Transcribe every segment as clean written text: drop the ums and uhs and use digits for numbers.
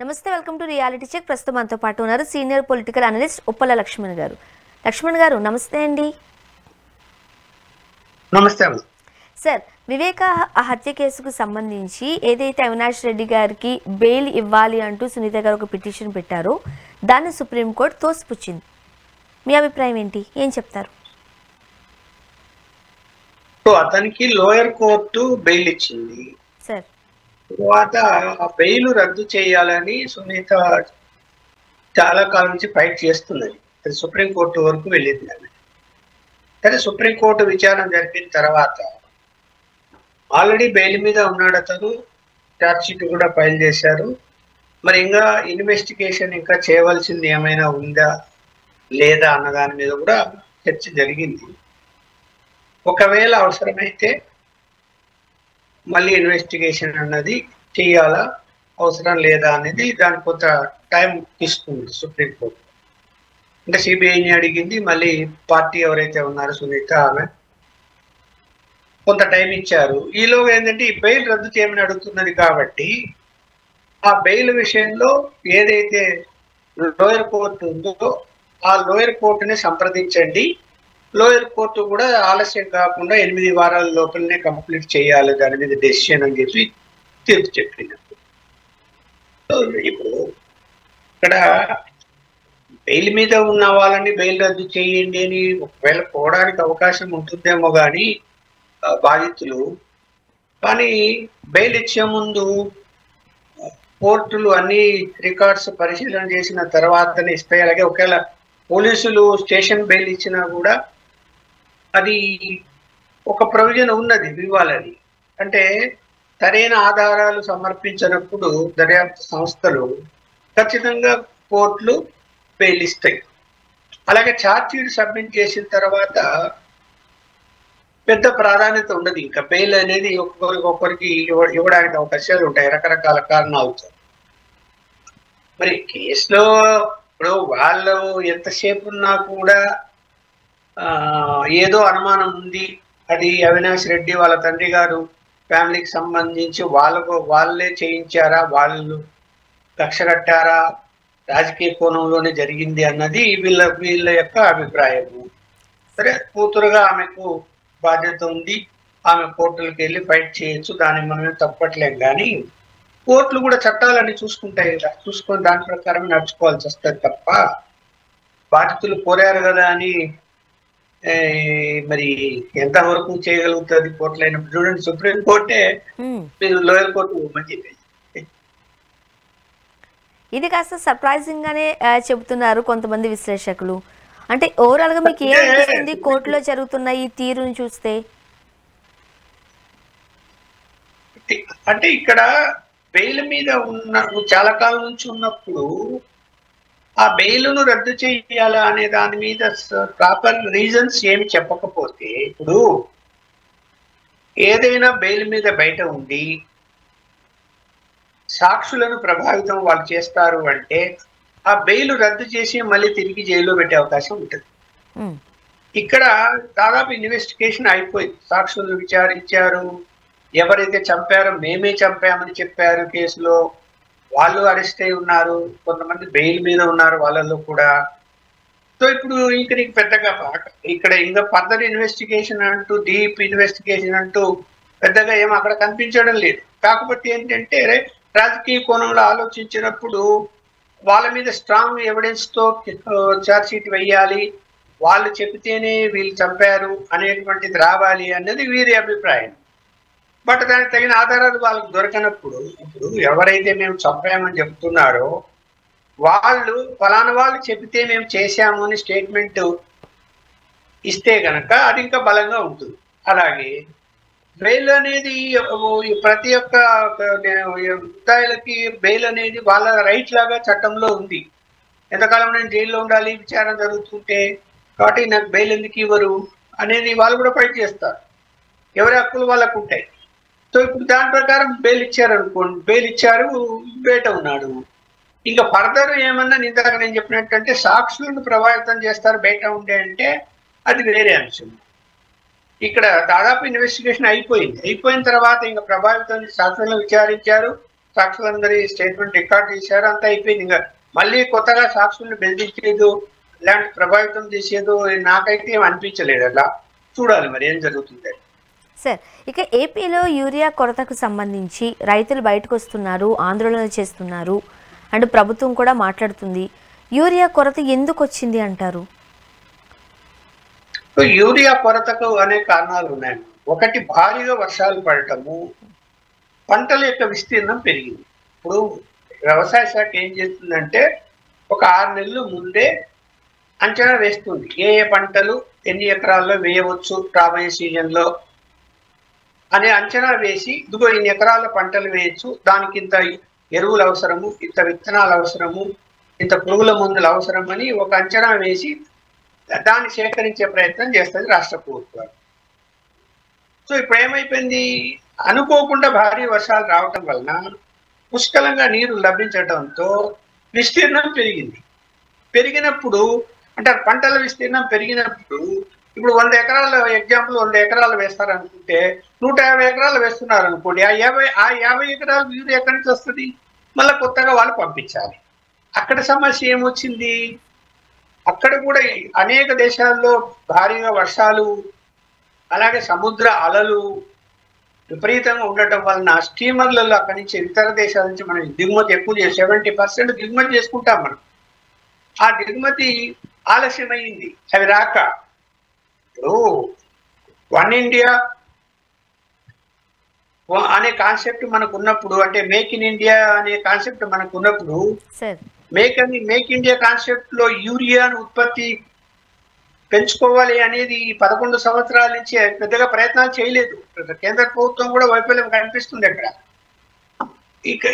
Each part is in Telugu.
నమస్తే, వెల్కమ్ టు రియాలిటీ చెక్. ప్రస్తుతం మనతో పాటు ఉన్నారు senior political analyst Uppala Laxman గారు. లక్ష్మణ్ గారు నమస్తే అండి. నమస్తే సార్, వివేక హత్య కేసుకు సంబంధించి ఏదైతే అవినాష్ రెడ్డి గారికి బెయిల్ ఇవ్వాలి అంటూ సునీత గారు ఒక పిటిషన్ పెట్టారో దాన్ని సుప్రీంకోర్టు తోసిపుచ్చింది. మీ అభిప్రాయం ఏంటి, ఏం చెప్తారు? అతనికి లోయర్ కోర్టు బెయిల్ ఇచ్చింది. సార్, తర్వాత ఆ బెయిల్ రద్దు చేయాలని సునీత చాలా కాలం నుంచి ఫైట్ చేస్తున్నది. అది సుప్రీంకోర్టు వరకు వెళ్ళింది. కానీ సుప్రీంకోర్టు విచారణ జరిపిన తర్వాత ఆల్రెడీ బెయిల్ మీద ఉన్నాడు అతను. ఛార్జ్ షీట్ కూడా ఫైల్ చేశారు. మరి ఇంకా ఇన్వెస్టిగేషన్ ఇంకా చేయవలసింది ఏమైనా ఉందా లేదా అన్న దాని మీద కూడా చర్చ జరిగింది. ఒకవేళ అవసరమైతే మళ్ళీ ఇన్వెస్టిగేషన్ అన్నది చేయాలా అవసరం లేదా అనేది దాని కొంత టైం తీసుకుంది సుప్రీంకోర్టు. అంటే సిబిఐని అడిగింది, మళ్ళీ పార్టీ ఎవరైతే ఉన్నారో సునీత ఆమె కొంత టైం ఇచ్చారు. ఈలోగా ఏంటంటే ఈ బెయిల్ రద్దు చేయమని అడుగుతున్నది కాబట్టి ఆ బెయిల్ విషయంలో ఏదైతే లోయర్ కోర్టు ఉందో ఆ లోయర్ కోర్టుని సంప్రదించండి, లోయర్ కోర్టు కూడా ఆలస్యం కాకుండా 8 వారాల లోపలనే కంప్లీట్ చేయాలి దాని మీద డెసిషన్ అని చెప్పి తీర్పు చెప్పింది. ఇప్పుడు ఇక్కడ బెయిల్ మీద ఉన్న వాళ్ళని బెయిల్ రద్దు చేయండి అని ఒకవేళ పోవడానికి అవకాశం ఉంటుందేమో కానీ బాధితులు, కానీ బెయిల్ ఇచ్చే ముందు కోర్టులు అన్ని రికార్డ్స్ పరిశీలన చేసిన తర్వాతనే ఇస్తాయి. అలాగే ఒకవేళ పోలీసులు స్టేషన్ బెయిల్ ఇచ్చినా కూడా అది ఒక ప్రొవిజన్ ఉన్నది ఇవ్వాలని. అంటే సరైన ఆధారాలు సమర్పించినప్పుడు దర్యాప్తు సంస్థలు ఖచ్చితంగా కోర్టులు బెయిల్ ఇస్తాయి. అలాగే ఛార్జ్ షీట్ సబ్మిట్ చేసిన తర్వాత పెద్ద ప్రాధాన్యత ఉండదు. ఇంకా బెయిల్ అనేది ఒక్కొక్కరికి ఇవ్వడానికి అవకాశాలు ఉంటాయి రకరకాల కారణాలతో. మరి కేసులో ఇప్పుడు వాళ్ళు ఎంతసేపు ఉన్నా కూడా ఏదో అనుమానం ఉంది, అది అవినాష్ రెడ్డి వాళ్ళ తండ్రి గారు ఫ్యామిలీకి సంబంధించి వాళ్ళే చేయించారా, వాళ్ళు కక్ష కట్టారా, రాజకీయ కోణంలోనే జరిగింది అన్నది వీళ్ళ యొక్క అభిప్రాయము. సరే, కూతురుగా ఆమెకు బాధ్యత ఉంది, ఆమె కోర్టులకు వెళ్ళి ఫైట్ చేయొచ్చు, దాన్ని మనమే తప్పట్లేం. కానీ కోర్టులు కూడా చట్టాలన్నీ చూసుకుంటాయి కదా, చూసుకొని దాని ప్రకారం నడుచుకోవాల్సి వస్తుంది తప్ప బాధితులు కోరారు కదా అని మరి ఎంతవరకు చేయగలుగుతుంది కోర్టులు అయినప్పుడు. చూడండి, సుప్రీం కోర్టే మీరు లోయర్ కోర్టు మంచిది. ఇది కాస్త సర్ప్రైజింగ్ గానే చెబుతున్నారు కొంతమంది విశ్లేషకులు. అంటే ఓవరాల్ గా మీకు ఏమనిపిస్తుంది కోర్టులో జరుగుతున్న ఈ తీరుని చూస్తే? అంటే ఇక్కడ బెయిల్ మీద చాలా కాలం నుంచి ఉన్నప్పుడు ఆ బెయిల్ను రద్దు చేయాలా అనే దాని మీద ప్రాపర్ రీజన్స్ ఏమి చెప్పకపోతే, ఇప్పుడు ఏదైనా బెయిల్ మీద బయట ఉండి సాక్షులను ప్రభావితం వాళ్ళు చేస్తారు అంటే ఆ బెయిల్ రద్దు చేసి మళ్ళీ తిరిగి జైల్లో పెట్టే అవకాశం ఉంటుంది. ఇక్కడ దాదాపు ఇన్వెస్టిగేషన్ అయిపోయింది, సాక్షులను విచారించారు, ఎవరైతే చంపారో మేమే చంపామని చెప్పారు కేసులో వాళ్ళు అరెస్ట్ అయి ఉన్నారు, కొంతమంది బెయిల్ మీద ఉన్నారు వాళ్ళలో కూడా. సో ఇప్పుడు ఇంక నీకు పెద్దగా ఇక్కడ ఇంకా ఫర్దర్ ఇన్వెస్టిగేషన్ అంటూ డీప్ ఇన్వెస్టిగేషన్ అంటూ పెద్దగా ఏం అక్కడ కనిపించడం లేదు. కాకపోతే ఏంటంటే రాజకీయ కోణంలో ఆలోచించినప్పుడు వాళ్ళ మీద స్ట్రాంగ్ ఎవిడెన్స్తో ఛార్జ్ షీట్ వేయాలి, వాళ్ళు చెబితేనే వీళ్ళు చంపారు అనేటువంటిది రావాలి అన్నది వీరి అభిప్రాయం. బట్ దానికి తగిన ఆధారాలు వాళ్ళకు దొరకనప్పుడు, ఇప్పుడు ఎవరైతే మేము చంపామని చెప్తున్నారో వాళ్ళు ఫలానా వాళ్ళు చెబితే మేము చేశాము అని స్టేట్మెంట్ ఇస్తే గనక అది ఇంకా బలంగా ఉంటుంది. అలాగే బెయిల్ అనేది ప్రతి ఒక్క ముద్దాయిలకి బెయిల్ అనేది వాళ్ళ రైట్ లాగా చట్టంలో ఉంది. ఎంతకాలం నేను జైల్లో ఉండాలి విచారణ జరుగుతుంటే, కాబట్టి నాకు బెయిల్ ఎందుకు ఇవ్వరు అనేది వాళ్ళు కూడా ఫైట్ చేస్తారు. ఎవరి హక్కులు వాళ్ళకు ఉంటాయి. సో ఇప్పుడు దాని ప్రకారం బెయిల్ ఇచ్చారు అనుకోండి, బెయిల్ ఇచ్చారు, బయట ఉన్నాడు. ఇంకా ఫర్దర్ ఏమన్నా ఇందాక నేను చెప్పినట్టంటే సాక్షులను ప్రభావితం చేస్తారు బయట ఉండే అంటే అది వేరే అంశం. ఇక్కడ దాదాపు ఇన్వెస్టిగేషన్ అయిపోయిన తర్వాత ఇంకా ప్రభావితం సాక్షులను విచారించారు, సాక్షులందరి స్టేట్మెంట్ రికార్డ్ చేశారు, అంతా అయిపోయింది. ఇంకా మళ్ళీ కొత్తగా సాక్షుల్ని బెదిరించేదో ఇలాంటి ప్రభావితం చేసేదో నాకైతే ఏం అనిపించలేదు. అట్లా చూడాలి మరి ఏం జరుగుతుంది. సార్, ఇక ఏపీలో యూరియా కొరతకు సంబంధించి రైతులు బయటకు వస్తున్నారు, ఆందోళన చేస్తున్నారు అండ్ ప్రభుత్వం కూడా మాట్లాడుతుంది. యూరియా కొరత ఎందుకు వచ్చింది అంటారు? యూరియా కొరతకు అనేక కారణాలు ఉన్నాయి. ఒకటి, భారీగా వర్షాలు పడటము, పంటల యొక్క విస్తీర్ణం పెరిగింది. ఇప్పుడు వ్యవసాయ శాఖ ఏం చేస్తుందంటే ఒక 6 నెలలు ముందే అంచనా వేస్తుంది, ఏ ఏ పంటలు ఎన్ని ఎకరాల్లో వేయవచ్చు రాబోయే సీజన్లో అనే అంచనా వేసి, ఇదిగో ఇన్ని ఎకరాల పంటలు వేయచ్చు, దానికి ఇంత ఎరువులు అవసరము, ఇంత విత్తనాలు అవసరము, ఇంత పురుగుల మందులు అవసరం అని ఒక అంచనా వేసి దాన్ని సేకరించే ప్రయత్నం చేస్తుంది రాష్ట్ర ప్రభుత్వం. సో ఇప్పుడు ఏమైపోయింది, అనుకోకుండా భారీ వర్షాలు రావటం వలన పుష్కలంగా నీరు లభించడంతో విస్తీర్ణం పెరిగింది. పెరిగినప్పుడు అంటే పంటల విస్తీర్ణం పెరిగినప్పుడు ఇప్పుడు 100 ఎకరాలు ఎగ్జాంపుల్ 100 ఎకరాలు వేస్తారనుకుంటే 150 ఎకరాలు వేస్తున్నారు అనుకోండి, ఆ 50 ఎకరాలు యూరియా ఎక్కడి నుంచి వస్తుంది? మళ్ళీ కొత్తగా వాళ్ళు పంపించాలి. అక్కడ సమస్య ఏమొచ్చింది, అక్కడ కూడా అనేక దేశాల్లో భారీగా వర్షాలు అలాగే సముద్ర అలలు విపరీతంగా ఉండటం వలన స్టీమర్లలో అక్కడి నుంచి ఇతర దేశాల నుంచి మనం దిగుమతి ఎక్కువ 70% దిగుమతి చేసుకుంటాం మనం. ఆ దిగుమతి ఆలస్యమైంది, అవి రాక. ఇప్పుడు వన్ ఇండియా అనే కాన్సెప్ట్ మనకు ఉన్నప్పుడు, అంటే మేక్ ఇన్ ఇండియా అనే కాన్సెప్ట్ మనకు ఉన్నప్పుడు, మేక్ ఇండియా కాన్సెప్ట్ లో యూరియాను ఉత్పత్తి పెంచుకోవాలి అనేది 11 సంవత్సరాల నుంచి పెద్దగా ప్రయత్నాలు చేయలేదు. కేంద్ర ప్రభుత్వం కూడా వైఫల్యం కనిపిస్తుంది అక్కడ.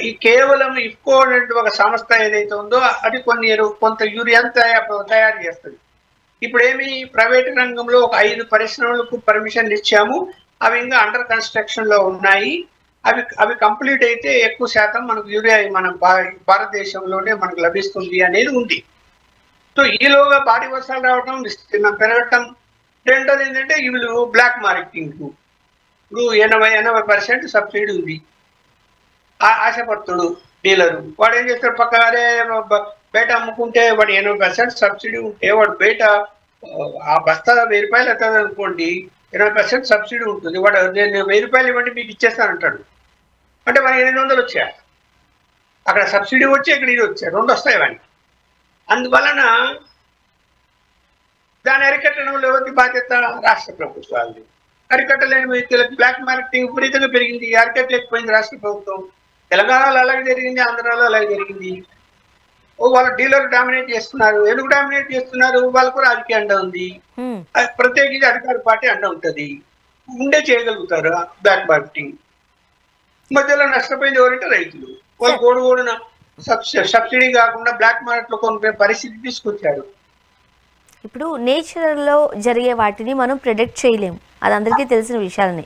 ఈ కేవలం ఇఫ్కో అనే ఒక సంస్థ ఏదైతే ఉందో అది కొంత యూరియా తయారు చేస్తుంది. ఇప్పుడు ఏమి, ప్రైవేట్ రంగంలో ఒక 5 పరిశ్రమలకు పర్మిషన్లు ఇచ్చాము, అవి ఇంకా అండర్ కన్స్ట్రక్షన్ లో ఉన్నాయి. అవి కంప్లీట్ అయితే ఎక్కువ శాతం మనకు యూరియా మన భారతదేశంలోనే మనకు లభిస్తుంది అనేది ఉంది. సో ఈలోగా భారీ వర్షాలు రావడం, విస్తీర్ణం పెరగటం. రెండోది ఏంటంటే వీళ్ళు బ్లాక్ మార్కెటింగ్. ఇప్పుడు 80% సబ్సిడీ ఉంది. ఆశపడుతుడు డీలరు, వాడు ఏం చేస్తాడు, పక్కనే బయట అమ్ముకుంటే వాడు 80% సబ్సిడీ ఉంటే వాడు బయట ఆ బస్తా 1000 రూపాయలు అవుతుంది అనుకోండి, 80% సబ్సిడీ ఉంటుంది. వాడు నేను 1000 రూపాయలు ఇవ్వండి మీకు ఇచ్చేస్తానంటాడు. అంటే మనకి 800 వచ్చాయి. అక్కడ సబ్సిడీ వచ్చి ఇక్కడ ఇది వచ్చాయి, 2 వస్తాయి వానికి. అందువలన దాన్ని అరికట్టడంలో ఎవరి బాధ్యత? రాష్ట్ర ప్రభుత్వాలు. అరికట్టలేని వ్యక్తులకు బ్లాక్ మార్కెటింగ్ విపరీతంగా పెరిగింది, అరికట్టలేకపోయింది రాష్ట్ర ప్రభుత్వం. తెలంగాణలో అలాగే జరిగింది, ఆంధ్రాలో అలాగే జరిగింది. వాళ్ళు డీలర్ డామినేట్ చేస్తున్నారు. ఎందుకు డామినేట్ చేస్తున్నారు? వాళ్ళకు రాజకీయ అండ ఉంది, ప్రత్యేకించి అధికార పార్టీ అండ ఉంటుంది, ఉండే చేయగలుగుతారు బ్లాక్ మార్కెటింగ్. మధ్యలో నష్టపోయింది ఎవరంటే రైతులు. వాళ్ళు గోడుగోడున సబ్సిడీ కాకుండా బ్లాక్ మార్కెట్ లో కొనుక్కునే పరిస్థితి తీసుకొచ్చారు. ఇప్పుడు నేచర్లో జరిగే వాటిని మనం ప్రెడిక్ట్ చేయలేము, అది అందరికీ తెలిసిన విషయాలనే.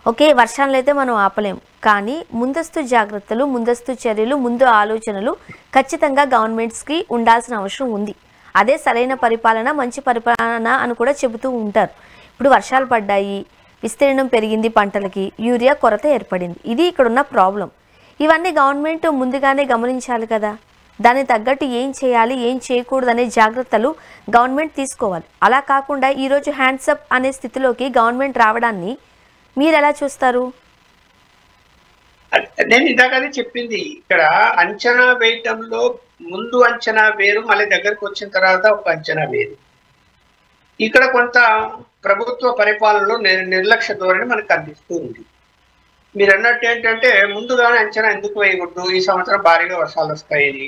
ఓకే, వర్షాలను అయితే మనం ఆపలేం, కానీ ముందస్తు జాగ్రత్తలు, ముందస్తు చర్యలు, ముందు ఆలోచనలు ఖచ్చితంగా గవర్నమెంట్స్కి ఉండాల్సిన అవసరం ఉంది. అదే సరైన పరిపాలన, మంచి పరిపాలన అని కూడా చెబుతూ ఉంటారు. ఇప్పుడు వర్షాలు పడ్డాయి, విస్తీర్ణం పెరిగింది, పంటలకి యూరియా కొరత ఏర్పడింది. ఇది ఇక్కడున్న ప్రాబ్లం. ఇవన్నీ గవర్నమెంట్ ముందుగానే గమనించాలి కదా. దానికి తగ్గట్టు ఏం చేయాలి, ఏం చేయకూడదు అనే జాగ్రత్తలు గవర్నమెంట్ తీసుకోవాలి. అలా కాకుండా ఈరోజు హ్యాండ్సప్ అనే స్థితిలోకి గవర్నమెంట్ రావడాన్ని మీరు ఎలా చూస్తారు? నేను ఇందాకనే చెప్పింది, ఇక్కడ అంచనా వేయటంలో ముందు అంచనా వేరు, మళ్ళీ దగ్గరకు వచ్చిన తర్వాత ఒక అంచనా వేరు. ఇక్కడ కొంత ప్రభుత్వ పరిపాలనలో నిర్లక్ష్య ధోరణి మనకు కనిపిస్తూ ఉంది. మీరు అన్నట్టు ఏంటంటే ముందుగానే అంచనా ఎందుకు వేయకూడదు, ఈ సంవత్సరం భారీగా వర్షాలు వస్తాయని,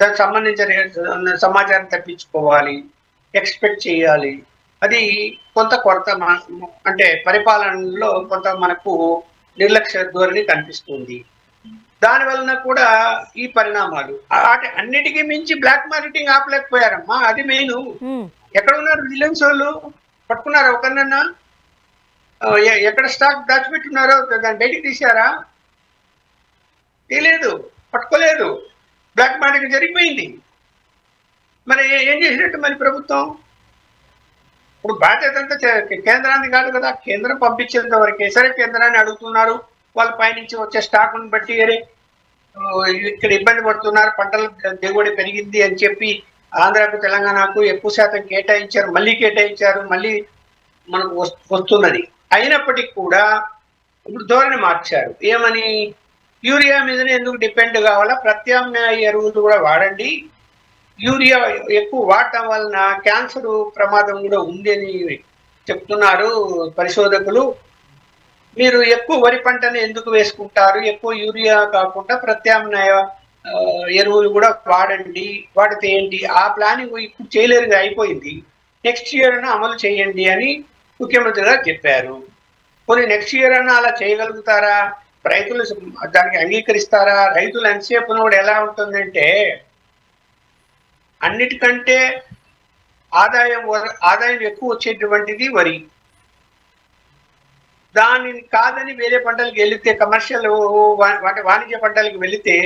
దానికి సంబంధించిన సమాచారం తప్పించుకోవాలి, ఎక్స్పెక్ట్ చేయాలి. అది కొంత కొరత, అంటే పరిపాలనలో కొంత మనకు నిర్లక్ష్య ధోరణి కనిపిస్తుంది. దాని వలన కూడా ఈ పరిణామాలు. అన్నిటికీ మించి బ్లాక్ మార్కెటింగ్ ఆపలేకపోయారమ్మా, అది మెయిన్. ఎక్కడ ఉన్నారు విజిలెన్స్ వాళ్ళు? పట్టుకున్నారా ఒకరినన్నా? ఎక్కడ స్టాక్ దాచిపెట్టున్నారో దాన్ని బయటికి తీశారా? తీయలేదు, పట్టుకోలేదు. బ్లాక్ మార్కెటింగ్ జరిగిపోయింది. మరి ఏం చేసినట్టు మరి ప్రభుత్వం? ఇప్పుడు బాధ్యత అంతా కేంద్రాన్ని కాదు కదా, కేంద్రం పంపించేంత వరకే. సరే కేంద్రాన్ని అడుగుతున్నారు, వాళ్ళ పైనుంచి వచ్చే స్టాక్ను బట్టి అరే ఇక్కడ ఇబ్బంది పడుతున్నారు, పంటల దిగుబడి పెరిగింది అని చెప్పి ఆంధ్రాకు తెలంగాణకు ఎక్కువ శాతం కేటాయించారు, మళ్ళీ మనకు వస్తున్నది. అయినప్పటికీ కూడా ఇప్పుడు ధోరణి మార్చారు. ఏమని? యూరియా మీదనే ఎందుకు డిపెండ్ కావాలా, ప్రత్యామ్నాయ ఎరువులు కూడా వాడండి, యూరియా ఎక్కువ వాడటం వలన క్యాన్సర్ ప్రమాదం కూడా ఉంది అని చెప్తున్నారు పరిశోధకులు. మీరు ఎక్కువ వరి పంటని ఎందుకు వేసుకుంటారు, ఎక్కువ యూరియా కాకుండా ప్రత్యామ్నాయ ఎరువులు కూడా వాడండి, వాడితే ఏంటి, ఆ ప్లానింగ్ ఇప్పుడు చేయలేరుగా, అయిపోయింది, నెక్స్ట్ ఇయర్ అన్నా అమలు చేయండి అని ముఖ్యమంత్రి గారు చెప్పారు. కొన్ని నెక్స్ట్ ఇయర్ అన్నా అలా చేయగలుగుతారా, రైతులు దానికి అంగీకరిస్తారా? రైతులు ఎంతసేపు కూడా ఎలా ఉంటుందంటే అన్నిటికంటే ఆదాయం ఎక్కువ వచ్చేటువంటిది వరి. దానిని కాదని వేరే పంటలకు వెళితే, కమర్షియల్ వాణిజ్య పంటలకు వెళితే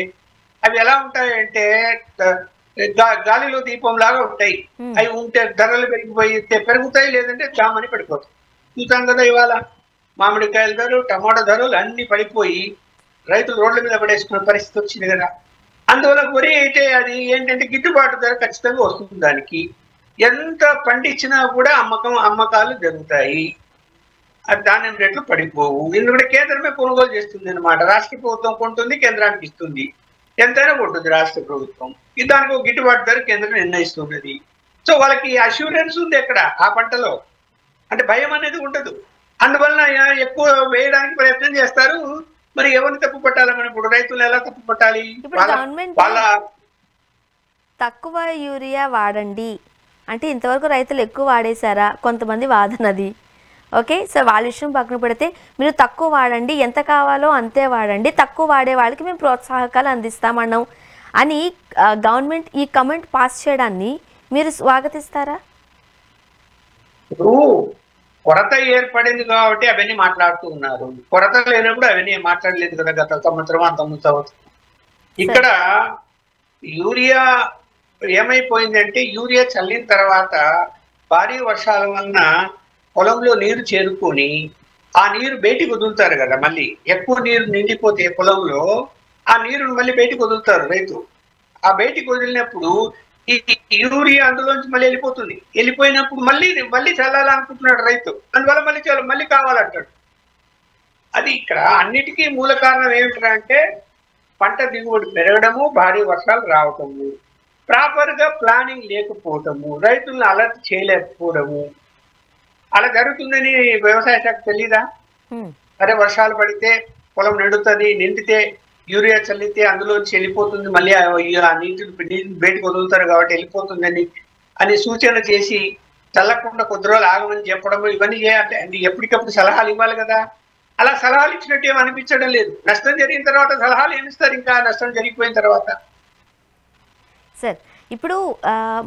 అవి ఎలా ఉంటాయంటే గాలిలో దీపం లాగా ఉంటాయి. అవి ఉంటే ధరలు పెరుగుతాయి, లేదంటే చామని పడిపోతాయి. చూసాం కదా ఇవాళ మామిడికాయల ధరలు, టమాటా ధరలు అన్ని పడిపోయి రైతులు రోడ్ల మీద పడేసుకునే పరిస్థితి వచ్చింది కదా. అందువల్ల వరి అయితే అది ఏంటంటే గిట్టుబాటు ధర ఖచ్చితంగా వస్తుంది. దానికి ఎంత పండించినా కూడా అమ్మకాలు జరుగుతాయి, ధాన్యం రేట్లు పడిపోవు. ఎందుకంటే కేంద్రమే కొనుగోలు చేస్తుంది అనమాట. రాష్ట్ర ప్రభుత్వం కొంటుంది, కేంద్రానికి ఇస్తుంది, ఎంతైనా కొంటుంది రాష్ట్ర ప్రభుత్వం. దానికి ఒక గిట్టుబాటు ధర కేంద్రం నిర్ణయిస్తున్నది. సో వాళ్ళకి అష్యూరెన్స్ ఉంది ఎక్కడ ఆ పంటలో, అంటే భయం అనేది ఉండదు. అందువలన ఎక్కువ వేయడానికి ప్రయత్నం చేస్తారు. మరి ఎవరిని తప్పు పట్టాలి మనం? ఇప్పుడు రైతులు ఎలా తప్పు పట్టాలి? వాళ్ళ తక్కువ యూరియా వాడండి అంటే ఇంతవరకు రైతులు ఎక్కువ వాడేశారా? కొంతమంది వాదనది. ఓకే, సో వాళ్ళ విషయం పక్కన పెడితే మీరు తక్కువ వాడండి, ఎంత కావాలో అంతే వాడండి, తక్కువ వాడే వాళ్ళకి మేము ప్రోత్సాహకాలు అందిస్తామన్నాం అని గవర్నమెంట్ ఈ కమెంట్ పాస్ చేయడాన్ని మీరు స్వాగతిస్తారా? కొరత ఏర్పడింది కాబట్టి అవన్నీ మాట్లాడుతూ ఉన్నారు. కొరత లేనప్పుడు అవన్నీ మాట్లాడలేదు కదా గత సంవత్సరం, అంతకుముందు సంవత్సరం. ఇక్కడ యూరియా ఏమైపోయిందంటే, యూరియా చల్లిన తర్వాత భారీ వర్షాల వలన పొలంలో నీరు చేరుకొని ఆ నీరు బయటికి వదులుతారు కదా. మళ్ళీ ఎక్కువ నీరు నిండిపోతే పొలంలో ఆ నీరును మళ్ళీ బయటికి వదులుతారు రైతు. ఆ బయటికి వదిలినప్పుడు ఈ యూరియా అందులోంచి మళ్ళీ వెళ్ళిపోయినప్పుడు మళ్ళీ చల్లాలనుకుంటున్నాడు రైతు. అందువల్ల మళ్ళీ కావాలంటాడు. అది ఇక్కడ అన్నిటికీ మూల కారణం ఏమిటంటే పంట దిగుబడి పెరగడము, భారీ వర్షాలు రావటము, ప్రాపర్గా ప్లానింగ్ లేకపోవటము, రైతులను అలర్ట్ చేయలేకపోవడము. అలా జరుగుతుందని వ్యవసాయ శాఖ తెలీదా? అరే వర్షాలు పడితే పొలం నిండితే యూరియా చల్లితే అందులోంచి వెళ్ళిపోతుంది, మళ్ళీ ఆ నీటిని బయటకు వదులుతారు కాబట్టి వెళ్ళిపోతుందని అని సూచన చేసి చల్లకుండా కొద్ది రోజులు ఆగమని చెప్పడం, ఇవన్నీ చేయాలి. ఎప్పటికప్పుడు సలహాలు ఇవ్వాలి కదా. అలా సలహాలు ఇచ్చినట్టు ఏమి అనిపించడం లేదు. నష్టం జరిగిన తర్వాత సలహాలు ఏమిస్తారు, ఇంకా నష్టం జరిగిపోయిన తర్వాత. సార్, ఇప్పుడు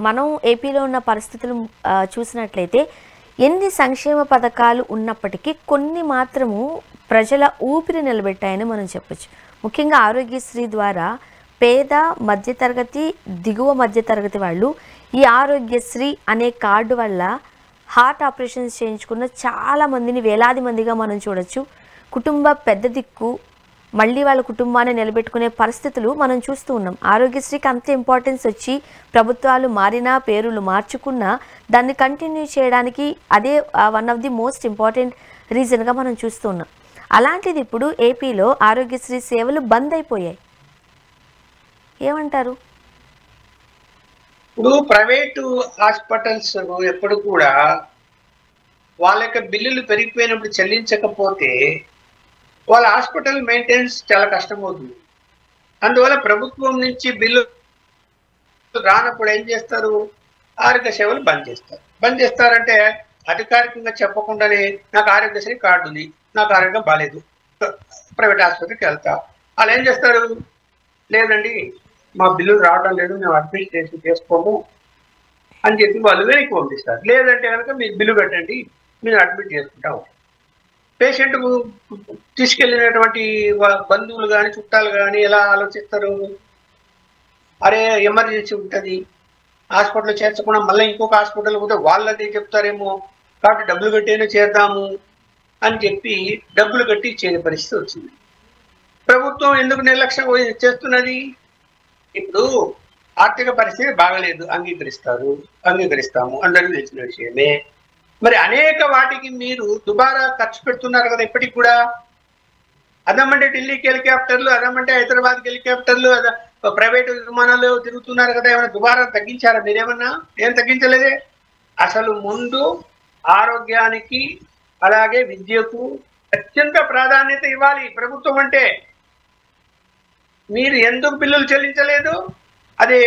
మనం ఏపీలో ఉన్న పరిస్థితులు చూసినట్లయితే ఎన్ని సంక్షేమ పథకాలు ఉన్నప్పటికీ కొన్ని మాత్రము ప్రజల ఊపిరి నిలబెట్టాయని మనం చెప్పచ్చు. ముఖ్యంగా ఆరోగ్యశ్రీ ద్వారా పేద, మధ్యతరగతి, దిగువ మధ్యతరగతి వాళ్ళు ఈ ఆరోగ్యశ్రీ అనే కార్డు వల్ల హార్ట్ ఆపరేషన్స్ చేయించుకున్న చాలామందిని, వేలాది మందిగా మనం చూడొచ్చు. కుటుంబ పెద్ద దిక్కు మళ్ళీ వాళ్ళ కుటుంబాన్ని నిలబెట్టుకునే పరిస్థితులు మనం చూస్తూ ఉన్నాం. ఆరోగ్యశ్రీకి అంత ఇంపార్టెన్స్ వచ్చి ప్రభుత్వాలు మారినా, పేరులు మార్చుకున్నా దాన్ని కంటిన్యూ చేయడానికి అదే one of the most important రీజన్గా మనం చూస్తూ ఉన్నాం. అలాంటిది ఇప్పుడు ఏపీలో ఆరోగ్యశ్రీ సేవలు బంద్ అయిపోయాయి. ఏమంటారు? ఇప్పుడు ప్రైవేటు హాస్పిటల్స్ ఎప్పుడు కూడా వాళ్ళ యొక్క బిల్లులు పెరిగిపోయినప్పుడు చెల్లించకపోతే వాళ్ళ హాస్పిటల్ మెయింటెనెన్స్ చాలా కష్టమవుతుంది. అందువల్ల ప్రభుత్వం నుంచి బిల్లు రానప్పుడు ఏం చేస్తారు? ఆరోగ్య సేవలు బంద్ చేస్తారంటే అధికారికంగా చెప్పకుండానే నాకు ఆరోగ్యశ్రీ కార్డు ఉంది, నాకు ఆరోగ్యం బాగాలేదు, ప్రైవేట్ ఆసుపత్రికి వెళ్తా. వాళ్ళు ఏం చేస్తారు? లేదండి మా బిల్లులు రావడం లేదు, మేము అడ్మినిస్ట్రేషన్ చేసుకోము అని చెప్పి వాళ్ళు వెనక్కి పంపిస్తారు. లేదంటే కనుక మీరు బిల్లు కట్టండి, మీరు అడ్మిట్ చేసుకుంటాం. పేషెంట్ తీసుకెళ్ళినటువంటి బంధువులు కానీ చుట్టాలు కానీ ఎలా ఆలోచిస్తారు? అరే ఎమర్జెన్సీ ఉంటుంది, హాస్పిటల్ చేర్చకుండా మళ్ళీ ఇంకొక హాస్పిటల్ పోతే వాళ్ళది చెప్తారేమో, కాబట్టి డబ్బులు కట్టేనే చేద్దాము అని చెప్పి డబ్బులు కట్టి ఇచ్చే పరిస్థితి వచ్చింది. ప్రభుత్వం ఎందుకు నిర్లక్ష్యం చేస్తున్నది? ఇప్పుడు ఆర్థిక పరిస్థితి బాగలేదు, అంగీకరిస్తాము, అందరికీ తెలిసిన విషయమే. మరి అనేక వాటికి మీరు దుబారా ఖర్చు పెడుతున్నారు కదా ఇప్పటికి కూడా. అదమ్మంటే ఢిల్లీకి హెలికాప్టర్లు, అదమ్మంటే హైదరాబాద్కి హెలికాప్టర్లు, ప్రైవేటు విమానాలు తిరుగుతున్నారు కదా. ఏమైనా దుబారా తగ్గించారా మీరేమన్నా? ఏం తగ్గించలేదే. అసలు ముందు ఆరోగ్యానికి అలాగే విద్యకు అత్యంత ప్రాధాన్యత ఇవ్వాలి ప్రభుత్వం అంటే. మీరు ఎందుకు బిల్లులు చెల్లించలేదు? అది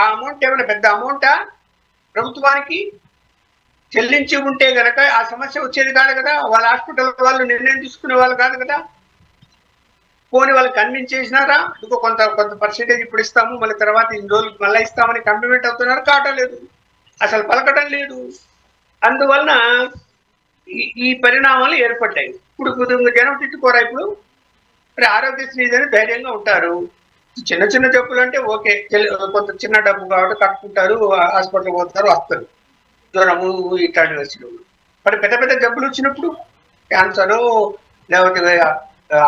ఆ అమౌంట్ ఏమైనా పెద్ద అమౌంటా ప్రభుత్వానికి? చెల్లించి ఉంటే గనక ఆ సమస్య వచ్చేది కాదు కదా. వాళ్ళ హాస్పిటల్ వాళ్ళు నిర్ణయం తీసుకునే వాళ్ళు కాదు కదా. పోనీ వాళ్ళు కన్విన్స్ చేసినారా? ఇంకో కొంత పర్సెంటేజ్ ఇప్పుడు ఇస్తాము, మళ్ళీ తర్వాత ఇన్ని రోజులు మళ్ళీ ఇస్తామని కమిట్మెంట్ అవుతున్నారు, కావటం లేదు, అసలు పలకటం లేదు. అందువలన ఈ పరిణామాలు ఏర్పడ్డాయి. ఇప్పుడు జనం తిట్టుకోరా ఇప్పుడు? మరి ఆరోగ్యశ్రీ అని ధైర్యంగా ఉంటారు. చిన్న చిన్న జబ్బులు అంటే ఓకే, కొంత చిన్న డబ్బు కాబట్టి కట్టుకుంటారు, హాస్పిటల్ పోతారు, వస్తారు, జ్వరము ఇట్లాంటివి వచ్చినప్పుడు. మరి పెద్ద పెద్ద జబ్బులు వచ్చినప్పుడు క్యాన్సరు లేకపోతే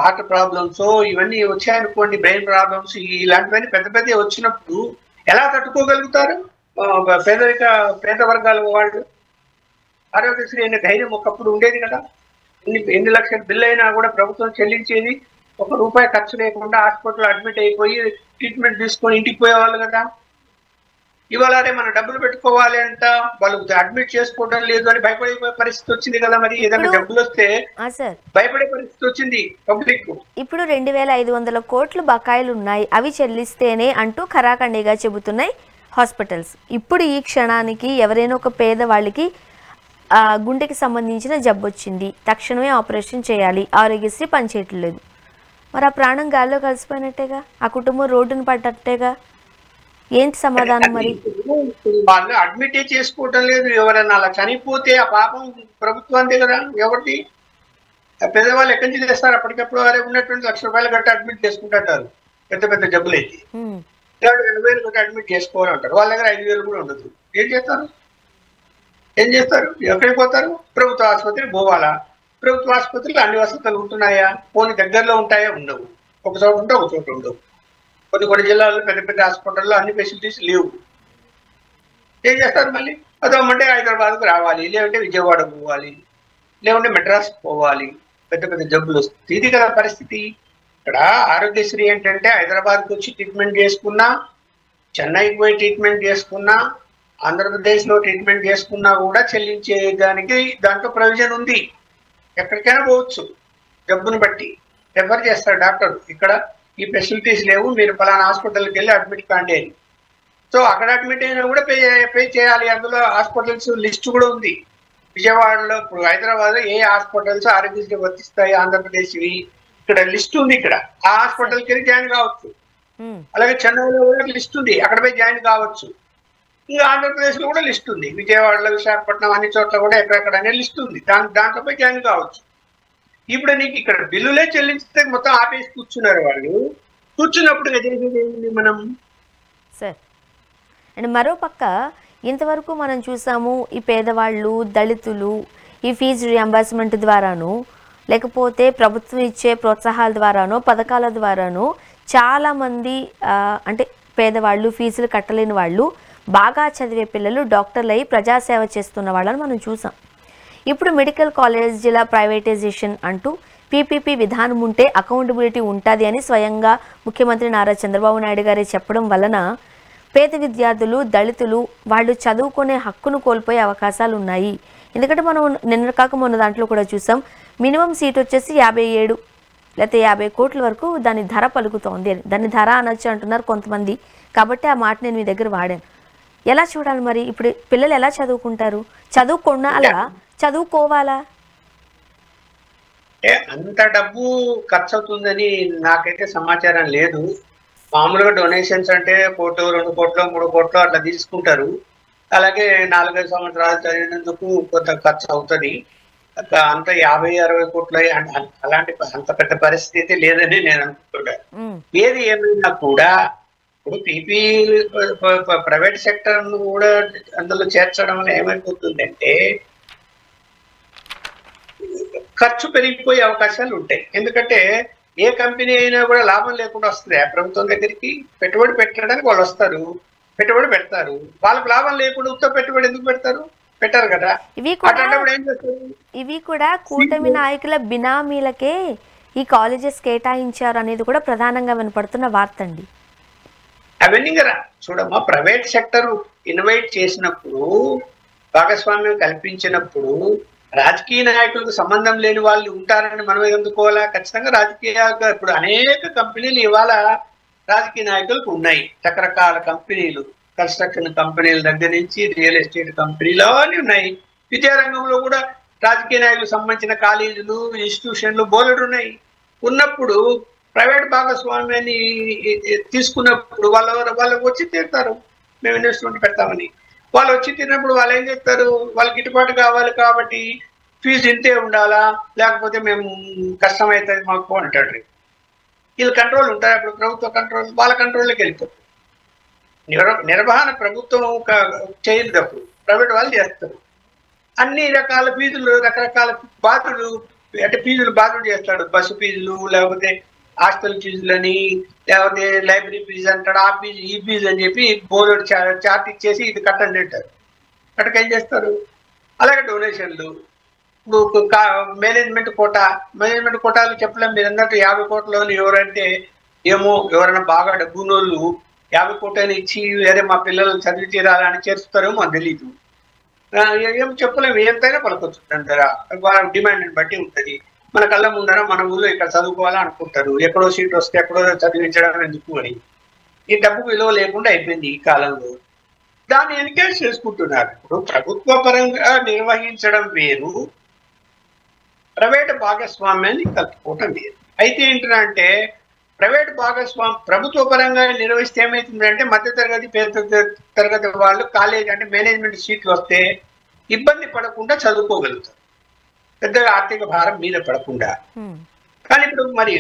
హార్ట్ ప్రాబ్లమ్స్ ఇవన్నీ వచ్చాయనుకోండి, బ్రెయిన్ ప్రాబ్లమ్స్ ఇలాంటివన్నీ పెద్ద పెద్ద వచ్చినప్పుడు ఎలా తట్టుకోగలుగుతారు పేద వర్గాల వాళ్ళు? ఆరోగ్యశ్రీ అనే ధైర్యం ఒకప్పుడు ఉండేది కదా. ఎన్ని లక్షల బిల్లు అయినా కూడా ప్రభుత్వం చెల్లించేది. ₹1 ఖర్చు లేకుండా హాస్పిటల్ అడ్మిట్ అయిపోయి ట్రీట్మెంట్ తీసుకొని ఇంటికి పోయేవాళ్ళు కదా. ఇవాళ మన డబ్బులు పెట్టుకోవాలి అంట, వాళ్ళు అడ్మిట్ చేసుకోవడం లేదు అని భయపడే పరిస్థితి వచ్చింది కదా. మరి ఏదైనా డబ్బులు వస్తే భయపడే పరిస్థితి వచ్చింది పబ్లిక్. ఇప్పుడు 2,500 కోట్లు బకాయిలు ఉన్నాయి, అవి చెల్లిస్తేనే అంటూ ఖరాఖండిగా చెబుతున్నాయి హాస్పిటల్స్. ఇప్పుడు ఈ క్షణానికి ఎవరైనా ఒక పేదవాళ్ళకి గుండెకి సంబంధించిన జబ్బు వచ్చింది, తక్షణమే ఆపరేషన్ చేయాలి, ఆరోగ్యశ్రీ పనిచేయట్లేదు. మరి ఆ ప్రాణం గాల్లో కలిసిపోయినట్టేగా, ఆ కుటుంబం రోడ్డును పడ్డట్టేగా. ఏంటి సమాధానం మరి? వాళ్ళు అడ్మిట్ చేసుకోవటం లేదు. ఎవరైనా అలా చనిపోతే ఆ పాపం ప్రభుత్వాంతే కదా. ఎవరికి పేదవాళ్ళు ఎక్కడి నుంచి చేస్తారు? అప్పటికప్పుడు వారే ఉన్నటువంటి ₹1,00,000 కట్టి అడ్మిట్ చేసుకుంటారు. పెద్ద పెద్ద జబ్బులు అయితే 2,000 కట్టి అడ్మిట్ చేసుకోవాలంటారు. వాళ్ళ దగ్గర 5,000 కూడా ఉండదు. ఏం చేస్తారు? ఎక్కడికి పోతారు? ప్రభుత్వ ఆసుపత్రికి పోవాలా? ప్రభుత్వ ఆసుపత్రులు అన్ని వసతులు ఉంటున్నాయా? పోనీ దగ్గరలో ఉంటాయా? ఉండవు. ఒక చోట ఉంటే ఒక చోట ఉండవు. కొన్ని జిల్లాల్లో పెద్ద పెద్ద హాస్పిటల్లో అన్ని ఫెసిలిటీస్ లేవు. ఏం చేస్తారు? మళ్ళీ అదమ్మంటే హైదరాబాద్కు రావాలి, లేదంటే విజయవాడకు పోవాలి, లేకుంటే మెడ్రాస్ పోవాలి. పెద్ద పెద్ద జబ్బులు వస్తుంది. ఇది కదా పరిస్థితి. ఇక్కడ ఆరోగ్యశ్రీ ఏంటంటే హైదరాబాద్కి వచ్చి ట్రీట్మెంట్ చేసుకున్నా, చెన్నైకి పోయి ట్రీట్మెంట్ చేసుకున్నా, ఆంధ్రప్రదేశ్లో ట్రీట్మెంట్ చేసుకున్నా కూడా చెల్లించేదానికి దాంట్లో ప్రొవిజన్ ఉంది. ఎక్కడికైనా పోవచ్చు, జబ్బును బట్టి రెఫర్ చేస్తారు డాక్టర్. ఇక్కడ ఈ ఫెసిలిటీస్ లేవు, మీరు ఫలానా హాస్పిటల్కి వెళ్ళి అడ్మిట్ కాండి అని. సో అక్కడ అడ్మిట్ అయినా కూడా పే చేయాలి. అందులో హాస్పిటల్స్ లిస్ట్ కూడా ఉంది. విజయవాడలో ఇప్పుడు హైదరాబాద్లో ఏ హాస్పిటల్స్ ఆరోగ్యశ్రీ వర్తిస్తాయి ఆంధ్రప్రదేశ్వి ఇక్కడ లిస్ట్ ఉంది. ఇక్కడ ఆ హాస్పిటల్కి వెళ్ళి జాయిన్ కావచ్చు. అలాగే చెన్నైలో కూడా లిస్ట్ ఉంది, అక్కడ పోయి జాయిన్ కావచ్చు. ఇంకా ఆంధ్రప్రదేశ్లో కూడా లిస్ట్ ఉంది. విజయవాడలో, విశాఖపట్నం అన్ని చోట్ల కూడా ఎక్కడెక్కడ అనే లిస్ట్ ఉంది. దాంట్లో పోయి జాయిన్ కావచ్చు. ఇప్పుడు నీకు ఇక్కడ బిల్లులే చెల్లించితే మొత్తం ఆపేసి కూర్చున్నారు వాళ్ళు. కూర్చున్నప్పుడు చేసేది మనం సార్. అండ్ మరో పక్క ఇంతవరకు మనం చూసాము, ఈ పేదవాళ్ళు, దళితులు ఈ ఫీజు రియంబర్స్మెంట్ ద్వారాను, లేకపోతే ప్రభుత్వం ఇచ్చే ప్రోత్సాహాల ద్వారానో, పథకాల ద్వారానో చాలామంది అంటే పేదవాళ్ళు, ఫీజులు కట్టలేని వాళ్ళు, బాగా చదివే పిల్లలు డాక్టర్లు అయ్యి ప్రజాసేవ చేస్తున్న వాళ్ళని మనం చూసాం. ఇప్పుడు మెడికల్ కాలేజీల ప్రైవేటైజేషన్ అంటూ పీపీపీ విధానం ఉంటే అకౌంటబిలిటీ ఉంటుంది అని స్వయంగా ముఖ్యమంత్రి నారా చంద్రబాబు నాయుడు గారే చెప్పడం వలన పేద విద్యార్థులు, దళితులు వాళ్ళు చదువుకునే హక్కును కోల్పోయే అవకాశాలు ఉన్నాయి. ఎందుకంటే మనం నిన్న కాక మొన్న దాంట్లో కూడా చూసాం, మినిమం సీట్ వచ్చేసి 57 లేకపోతే 50 కోట్ల వరకు దాని ధర పలుకుతోంది అని. దాన్ని ధర అనొచ్చు అంటున్నారు కొంతమంది. కాబట్టి ఆ మాట నేను మీ దగ్గర వాడాను. ఎలా చూడాలి మరి? ఇప్పుడు పిల్లలు ఎలా చదువుకుంటారు? చదువుకోవాలా, చదువుకోవాలా? అంత డబ్బు ఖర్చు అవుతుందని నాకైతే సమాచారం లేదు. మామూలుగా డొనేషన్స్ అంటే 1 కోటి, 2 కోట్లు, 3 కోట్లు అట్లా తీసుకుంటారు. అలాగే 4-5 సంవత్సరాలు చదివినందుకు కొంత ఖర్చు అవుతుంది. అంత 50-60 కోట్లు అలాంటి అంత పెద్ద పరిస్థితి లేదని నేను అనుకుంటున్నాను. ఏది ఏమైనా కూడా ఇప్పుడు పీపీ ప్రైవేట్ సెక్టర్ కూడా అందులో చేర్చడం వల్ల ఏమైపోతుందంటే ఖర్చు పెరిగిపోయే అవకాశాలు ఉంటాయి. ఎందుకంటే ఏ కంపెనీ అయినా కూడా లాభం లేకుండా వస్తుంది ప్రభుత్వం దగ్గరికి. పెట్టుబడి పెట్టడానికి వాళ్ళు వస్తారు, పెట్టుబడి పెడతారు. వాళ్ళకి లాభం లేకుండా ఉత్త పెట్టుబడి ఎందుకు పెడతారు? పెట్టారు కదా. అట్లాంటప్పుడు ఏం చేస్తారు? ఇవి కూడా కూటమి నాయకుల బినామీలకే ఈ కాలేజెస్ కేటాయించారు అనేది కూడా ప్రధానంగా వినపడుతున్న వార్త అండి. అవన్నీ కదా చూడమ్మా, ప్రైవేట్ సెక్టర్ ఇన్వైట్ చేసినప్పుడు, భాగస్వామ్యం కల్పించినప్పుడు రాజకీయ నాయకులకు సంబంధం లేని వాళ్ళు ఉంటారని మనం ఎందుకోవాలా? ఖచ్చితంగా రాజకీయాలుగా ఇప్పుడు అనేక కంపెనీలు ఇవాళ రాజకీయ నాయకులకు ఉన్నాయి. రకరకాల కంపెనీలు, కన్స్ట్రక్షన్ కంపెనీల దగ్గర నుంచి రియల్ ఎస్టేట్ కంపెనీలు అవన్నీ ఉన్నాయి. విద్యారంగంలో కూడా రాజకీయ నాయకులకు సంబంధించిన కాలేజీలు, ఇన్స్టిట్యూషన్లు బోలెడు ఉన్నాయి. ఉన్నప్పుడు ప్రైవేట్ భాగస్వామ్యాన్ని తీసుకున్నప్పుడు వాళ్ళకి వచ్చి తీరుతారు, మేము ఇన్వెస్ట్మెంట్ పెడతామని. వాళ్ళు వచ్చి తిన్నప్పుడు వాళ్ళు ఏం చేస్తారు? వాళ్ళకి గిట్టుబాటు కావాలి కాబట్టి ఫీజు ఇంతే ఉండాలా, లేకపోతే మేము కష్టమవుతుంది మాకు అంటాడు. వీళ్ళు కంట్రోల్ ఉంటారు. అప్పుడు ప్రభుత్వ కంట్రోల్ వాళ్ళ కంట్రోల్లోకి వెళ్ళిపోతుంది. నిర్వహణ ప్రభుత్వం చేయదు, అప్పుడు ప్రైవేట్ వాళ్ళు చేస్తారు. అన్ని రకాల ఫీజులు, రకరకాల బాధలు, అంటే ఫీజులు బాధలు చేస్తాడు. బస్సు ఫీజులు, లేకపోతే హాస్టల్ ఫీజులని, లేకపోతే లైబ్రరీ ఫీజు అంటాడు, ఆ ఫీజు ఈ ఫీజు అని చెప్పి బోర్డు చార్ట్ ఇచ్చేసి ఇది కట్టండి అంటారు. కట్టక ఏం చేస్తారు? అలాగే డొనేషన్లు, ఇప్పుడు మేనేజ్మెంట్ కోటాలు చెప్పలేం. మీరు అన్నట్టు 50 కోట్లని ఎవరంటే ఏమో ఎవరైనా బాగా డబ్బునోళ్ళు 50 కోట్లని ఇచ్చి వేరే మా పిల్లలు చదివి తీరాలని చేస్తారేమో అని తెలీదు. ఏం చెప్పలేము, ఎంతైనా పలకొచ్చు అంటారా, వాళ్ళ డిమాండ్ని బట్టి ఉంటుంది. మన కళ్ళ ముందర మన ఊళ్ళో ఇక్కడ చదువుకోవాలని అనుకుంటారు. ఎక్కడో సీట్ వస్తే ఎక్కడో చదివించడం ఎందుకు అని. ఈ డబ్బు విలువ లేకుండా అయిపోయింది ఈ కాలంలో. దాన్ని ఎన్కరేజ్ చేసుకుంటున్నారు. ఇప్పుడు ప్రభుత్వ పరంగా నిర్వహించడం వేరు, ప్రైవేట్ భాగస్వామ్యాన్ని కలుపుకోవటం వేరు. అయితే ఏంటంటే ప్రైవేట్ ప్రభుత్వ పరంగా నిర్వహిస్తే ఏమవుతుందంటే మధ్యతరగతి, పేద తరగతి వాళ్ళు కాలేజ్ అంటే మేనేజ్మెంట్ సీట్లు వస్తే ఇబ్బంది పడకుండా చదువుకోగలుగుతారు, పెద్దగా ఆర్థిక భారం మీద పడకుండా. కానీ ఇప్పుడు మరి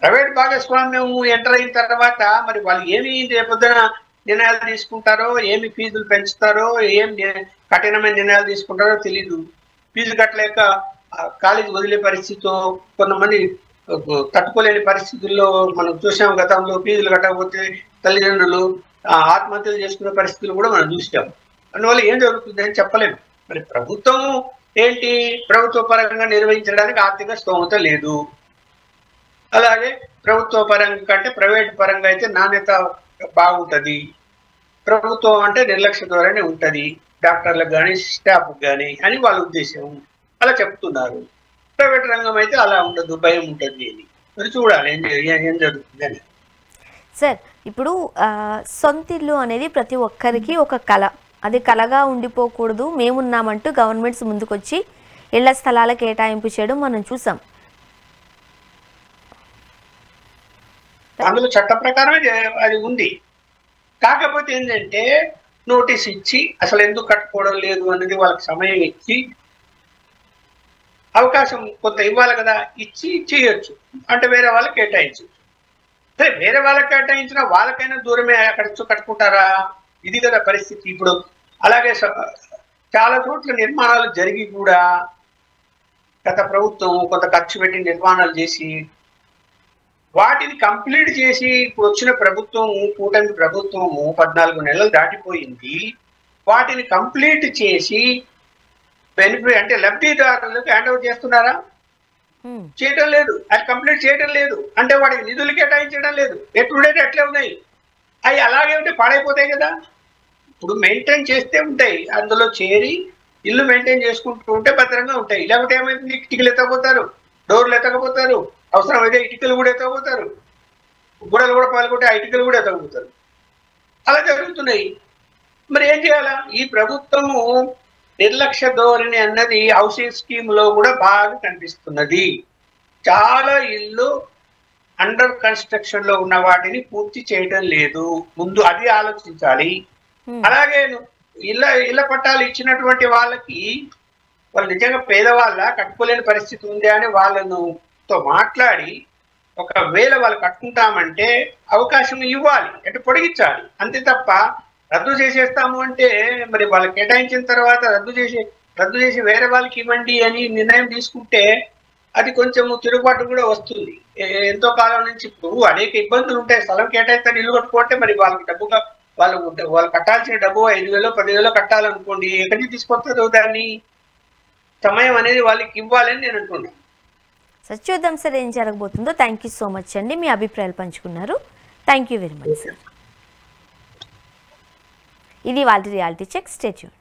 ప్రైవేట్ భాగస్వామ్యం ఎంటర్ అయిన తర్వాత మరి వాళ్ళు ఏమి రేపొద్దున నిర్ణయాలు తీసుకుంటారో, ఏమి ఫీజులు పెంచుతారో, ఏం కఠినమైన నిర్ణయాలు తీసుకుంటారో తెలీదు. ఫీజు కట్టలేక కాలేజీ వదిలే పరిస్థితితో, కొంతమంది తట్టుకోలేని పరిస్థితుల్లో మనం చూసాం. గతంలో ఫీజులు కట్టకపోతే తల్లిదండ్రులు ఆత్మహత్యలు చేసుకునే పరిస్థితులు కూడా మనం చూసాం. అందువల్ల ఏం జరుగుతుంది అని చెప్పలేము. మరి ప్రభుత్వం ఏంటి, ప్రభుత్వ పరంగా నిర్వహించడానికి ఆర్థిక స్తోమత లేదు. అలాగే ప్రభుత్వ పరంగా కంటే ప్రైవేట్ పరంగా అయితే నాణ్యత బాగుంటుంది. ప్రభుత్వం అంటే నిర్లక్ష్య ధోరణి ఉంటుంది, డాక్టర్లకు కానీ స్టాఫ్కి కానీ అని వాళ్ళ ఉద్దేశం. అలా చెప్తున్నారు. ప్రైవేట్ రంగం అయితే అలా ఉండదు, భయం ఉంటుంది అని. మరి చూడాలి ఏం జరుగుతుంది అని. సార్, ఇప్పుడు సొంతిల్లు అనేది ప్రతి ఒక్కరికి ఒక కళ. అది కళగా ఉండిపోకూడదు, మేమున్నామంటూ గవర్నమెంట్స్ ముందుకొచ్చి ఇళ్ల స్థలాల కేటాయింపు చేయడం మనం చూసాం. అందులో చట్ట ప్రకారమే అది ఉంది. కాకపోతే ఏంటంటే నోటీస్ ఇచ్చి అసలు ఎందుకు కట్టుకోవడం లేదు అనేది వాళ్ళకి సమయం ఇచ్చి అవకాశం కొంత ఇవ్వాలి కదా, ఇచ్చి చేయొచ్చు. అంటే వేరే వాళ్ళకి కేటాయించు. సరే, వేరే వాళ్ళకి కేటాయించినా వాళ్ళకైనా దూరమే అక్కడ కట్టుకుంటారా? ఇది కదా పరిస్థితి ఇప్పుడు. అలాగే చాలా చోట్ల నిర్మాణాలు జరిగి కూడా గత ప్రభుత్వం కొంత ఖర్చు పెట్టి నిర్మాణాలు చేసి వాటిని కంప్లీట్ చేసి ఇప్పుడు వచ్చిన ప్రభుత్వం, కూటమి ప్రభుత్వము 14 నెలలు దాటిపోయింది. వాటిని కంప్లీట్ చేసి బెనిఫిట్ అంటే లబ్ధిదారులకు హ్యాండ్ ఓవర్ చేస్తున్నారా? చేయటం లేదు. అది కంప్లీట్ చేయడం లేదు. అంటే వాడికి నిధులు కేటాయించడం లేదు. ఎట్లుండేది అట్లే ఉన్నాయి. అవి అలాగే ఉంటే పాడైపోతాయి కదా. ఇప్పుడు మెయింటైన్ చేస్తే ఉంటాయి, అందులో చేరి ఇల్లు మెయింటైన్ చేసుకుంటూ ఉంటే భద్రంగా ఉంటాయి. లేకపోతే ఏమైంది, ఇటుకలు ఎత్తకపోతారు, డోర్లు ఎత్తకపోతారు, అవసరమైతే ఇటుకలు కూడా ఎత్తకపోతారు, గూడలు కూడా పాల్గొంటే ఆ ఇటుకలు కూడా ఎత్తకపోతారు. అలా జరుగుతున్నాయి. మరి ఏం చేయాలా? ఈ ప్రభుత్వము నిర్లక్ష్య ధోరణి అన్నది హౌసింగ్ స్కీమ్ లో కూడా బాగా కనిపిస్తున్నది. చాలా ఇల్లు అండర్ కన్స్ట్రక్షన్ లో ఉన్న వాటిని పూర్తి చేయడం లేదు. ముందు అది ఆలోచించాలి. అలాగే ఇళ్ళ పట్టాలు ఇచ్చినటువంటి వాళ్ళకి వాళ్ళు నిజంగా పేదవాళ్ళ కట్టుకోలేని పరిస్థితి ఉంది అని వాళ్ళను తో మాట్లాడి ఒకవేళ వాళ్ళు కట్టుకుంటామంటే అవకాశం ఇవ్వాలి, అంటే పొడిగించాలి. అంతే తప్ప రద్దు చేసేస్తాము అంటే మరి వాళ్ళు కేటాయించిన తర్వాత రద్దు చేసి వేరే వాళ్ళకి ఇవ్వండి అని నిర్ణయం తీసుకుంటే అది కొంచెం తిరుగుబాటు కూడా వస్తుంది. ఎంతో కాలం నుంచి ఇప్పుడు అనేక ఇబ్బందులు ఉంటాయి. స్థలం కేటాయిస్తే ఇల్లు కట్టుకుంటే మరి వాళ్ళకి డబ్బుగా వాళ్ళు కట్టాల్సిన డబ్బు 5,000 10,000 కట్టాలనుకోండి, ఎక్కడి నుంచి తీసుకొస్తారు దాన్ని? సమయం అనేది వాళ్ళకి ఇవ్వాలని నేను అంటున్నాను. సార్ చూద్దాం సార్ ఏం జరగబోతుందో. థ్యాంక్ యూ సో మచ్ అండి, మీ అభిప్రాయాలు పంచుకున్నారు. Thank you very much sir. ఇది వాళ్ళ రియాలిటీ చెక్. Stay tuned.